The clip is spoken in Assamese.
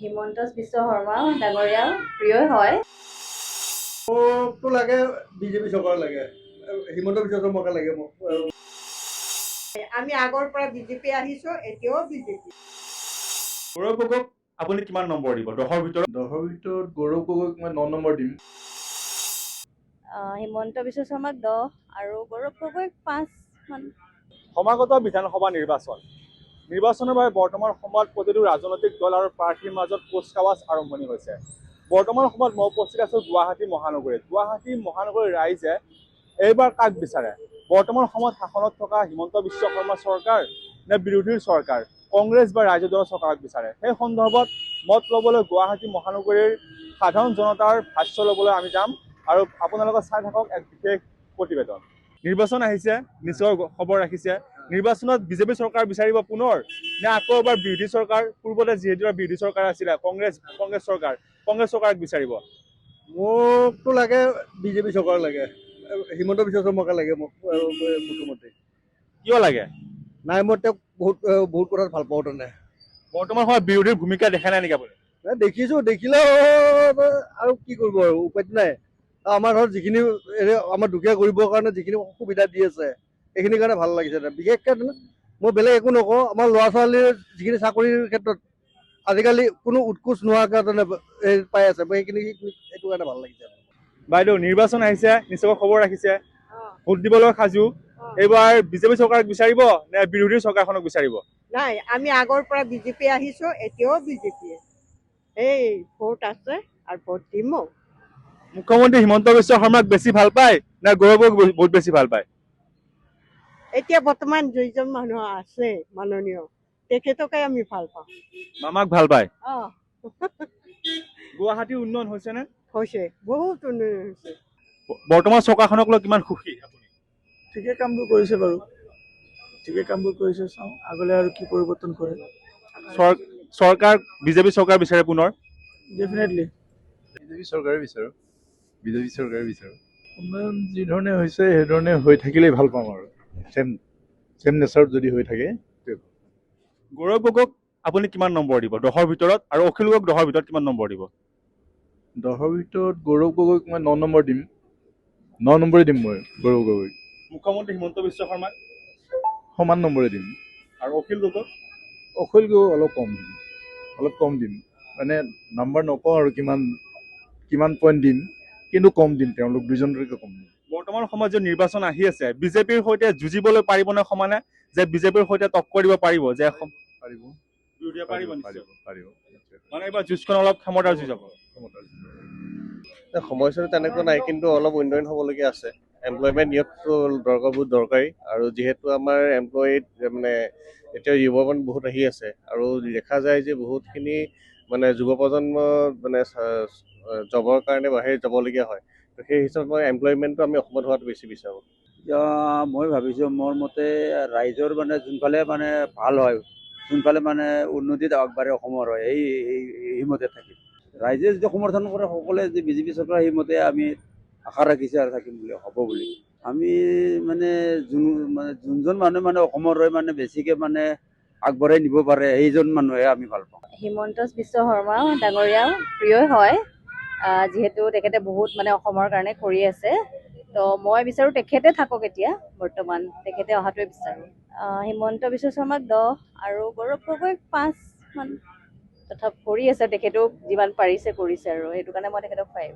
হিমন্ত বিশ্ব শৰ্মা ডাঙৰীয়া প্ৰিয় হয়। মোকতো লাগে বিজেপি চৰকাৰ লাগে, হিমন্ত বিশ্ব শৰ্মাকে লাগে মোক। আমি আগৰ পৰা বিজেপি আহিছো, এতিয়াও বিজেপি। গৌৰৱ গগৈক আপুনি কিমান নম্বৰ দিব 10ৰ ভিতৰত? 10ৰ ভিতৰত গৌৰৱ গগৈক মই 9 নম্বৰ দিম। হিমন্ত বিশ্ব শৰ্মাক 10 আৰু গৌৰৱ গগৈক 5 মান। সমাগত বিধানসভা নিৰ্বাচনৰ বাবে বৰ্তমান সময়ত প্ৰতিটো ৰাজনৈতিক দল আৰু প্ৰাৰ্থীৰ মাজত কুচকাৱাজ আৰম্ভণি হৈছে। বৰ্তমান সময়ত মই উপস্থিত আছো গুৱাহাটী মহানগৰীত। গুৱাহাটী মহানগৰীৰ ৰাইজে এইবাৰ কাক বিচাৰে? বৰ্তমান সময়ত শাসনত থকা হিমন্ত বিশ্ব শৰ্মা চৰকাৰ নে বিৰোধীৰ চৰকাৰ, কংগ্ৰেছ বা ৰাজ্য দলৰ চৰকাৰক বিচাৰে? সেই সন্দৰ্ভত মত ল'বলৈ গুৱাহাটী মহানগৰীৰ সাধাৰণ জনতাৰ ভাষ্য ল'বলৈ আমি যাম আৰু আপোনালোকে চাই থাকক এক বিশেষ প্ৰতিবেদন। নিৰ্বাচন আহিছে, নিশ্চয় খবৰ ৰাখিছে। নিৰ্বাচনত বিজেপি চৰকাৰ বিচাৰিব পুনৰ নে আকৌ এবাৰ বিৰোধী চৰকাৰ? পূৰ্বতে যিহেতু বিৰোধী চৰকাৰ আছিলে কংগ্ৰেছ চৰকাৰক বিচাৰিব? মোকতো লাগে বিজেপি চৰকাৰ লাগে, হিমন্ত বিশ্ব শৰ্মাকে লাগে মোক মুখ্যমন্ত্ৰী। কিয় লাগে? নাই, মই তেওঁক বহুত কথাত ভাল পাওঁ তেনে। বৰ্তমান সময়ত বিৰোধীৰ ভূমিকা দেখা নাই নেকি আপুনি? দেখিছোঁ, দেখিলেও আৰু কি কৰিব আৰু, উপায়তো নাই। আমাৰ ঘৰত যিখিনি আমাৰ দুখীয়া কৰিবৰ কাৰণে যিখিনি সুবিধা দি আছে সেইখিনিৰ কাৰণে ভাল লাগিছে। বিশেষকৈ মই বেলেগ একো নকওঁ, আমাৰ ল'ৰা ছোৱালীৰ যিখিনি চাকৰিৰ ক্ষেত্ৰত আজিকালি কোনো উৎকোচ নোহোৱাকৈ পাই আছে, মই সেইখিনি সেইটো কাৰণে ভাল লাগিছে। বাইদেউ, নিৰ্বাচন আহিছে, নিশ্চয় খবৰ ৰাখিছে, ভোট দিবলৈ সাজু। এইবাৰ বিজেপি চৰকাৰক বিচাৰিব নে বিৰোধী চৰকাৰখনক বিচাৰিব? নাই, আমি আগৰ পৰা বিজেপি আহিছো, এতিয়াও বিজেপি। এই ভোট আছে আৰু ভোট দিমো। মুখ্যমন্ত্ৰী হিমন্ত বিশ্ব শৰ্মাক বেছি ভাল পায় নে গৌৰৱ গগৈক বহুত বেছি ভাল পায়? এতিয়া বৰ্তমান যিজন মানুহ আছে মাননীয়, তেখেতকে আমি ভাল পাওঁ। মামাক ভাল পায়? অঁ, গুৱাহাটীৰ উন্নয়ন হৈছে নে? হৈছে, বহুত উন্নয়ন হৈছে। বৰ্তমান চৰকাৰখনক লৈ কিমান সুখী আপুনি? ঠিকে কামবোৰ কৰিছে বাৰু, ঠিকে কামবোৰ কৰিছে। চাওঁ আগলৈ আৰু কি পৰিৱৰ্তন কৰে। বিজেপি চৰকাৰ বিচাৰে পুনৰ? ডেফিনেটলি বিজেপি চৰকাৰে বিচাৰোঁ। উন্নয়ন যি ধৰণে হৈছে সেইধৰণে হৈ থাকিলেই ভাল পাম আৰু চেম নেচাৰত যদি হৈ থাকে। গৌৰৱ গগৈক আপুনি কিমান নম্বৰ দিব 10ৰ ভিতৰত? আৰু অখিল গগৈক 10ৰ ভিতৰত কিমান নম্বৰ দিব? 10ৰ ভিতৰত গৌৰৱ গগৈক মই 9 নম্বৰ দিম। 9 নম্বৰে দিম মই গৌৰৱ গগৈক। মুখ্যমন্ত্ৰী হিমন্ত বিশ্ব শৰ্মাক? সমান নম্বৰে দিম। আৰু অখিল গগৈক? অখিল গগৈক অলপ কম দিম। মানে নাম্বাৰ নকওঁ আৰু কিমান পইণ্ট দিম, কিন্তু কম দিম, তেওঁলোক দুজনলৈকে কম দিম। বৰ্তমান সময়ত যে নিৰ্বাচন আহি আছে, বিজেপিৰ সৈতে যুঁজিবলৈ পাৰিব নে সমানে? যে বিজেপিৰ সৈতে টক্কৰ দিব পাৰিব? যে পাৰিব, বিৰোধীয়ে পাৰিব নিশ্চয়। পাৰিব। মানে এইবাৰ যুঁজখন অলপ ক্ষমতাৰ যুঁজ হ'ব। সমস্যাটো তেনেকুৱা নাই, কিন্তু অলপ উন্নয়ন হ'বলগীয়া আছে। এমপ্লয়মেণ্ট নিয়োগটো বহুত দৰকাৰী, আৰু যিহেতু আমাৰ এমপ্লয়িত মানে এতিয়া যুৱকন বহুত আহি আছে, আৰু দেখা যায় যে বহুতখিনি মানে যুৱ প্ৰজন্ম মানে জবৰ কাৰণে বাহিৰত যাবলগীয়া হয়। তো সেই হিচাপত মই এমপ্লয়মেণ্টটো আমি অসমত হোৱাটো বেছি বিচাৰোঁ। এতিয়া মই ভাবিছোঁ, মোৰ মতে ৰাইজৰ মানে যোনফালে মানে ভাল হয়, যোনফালে মানে উন্নতিত আগবাঢ়ে অসমৰ হয়, সেইমতে থাকিম। ৰাইজে যদি সমৰ্থন কৰে, সকলোৱে যদি বিজেপি চৰকাৰ, সেইমতে আমি আশা ৰাখিছোঁ আৰু থাকিম বুলি, হ'ব বুলি। আমি মানে যোনজন মানুহে মানে অসমৰ হৈ মানে বেছিকৈ মানে আগবঢ়াই নিব পাৰে, সেইজন মানুহে আমি ভাল পাওঁ। হিমন্ত বিশ্ব শৰ্মা ডাঙৰীয়া প্ৰিয় হয়, যিহেতু তেখেতে বহুত মানে অসমৰ কাৰণে কৰি আছে। তো মই বিচাৰোঁ তেখেতে থাকক, এতিয়া বৰ্তমান তেখেতে অহাটোৱে বিচাৰোঁ। হিমন্ত বিশ্ব শৰ্মাক 10 আৰু গৌৰৱ গগৈক 5 মান। তথাপি কৰি আছে, তেখেতেও যিমান পাৰিছে কৰিছে, আৰু সেইটো কাৰণে মই তেখেতক 5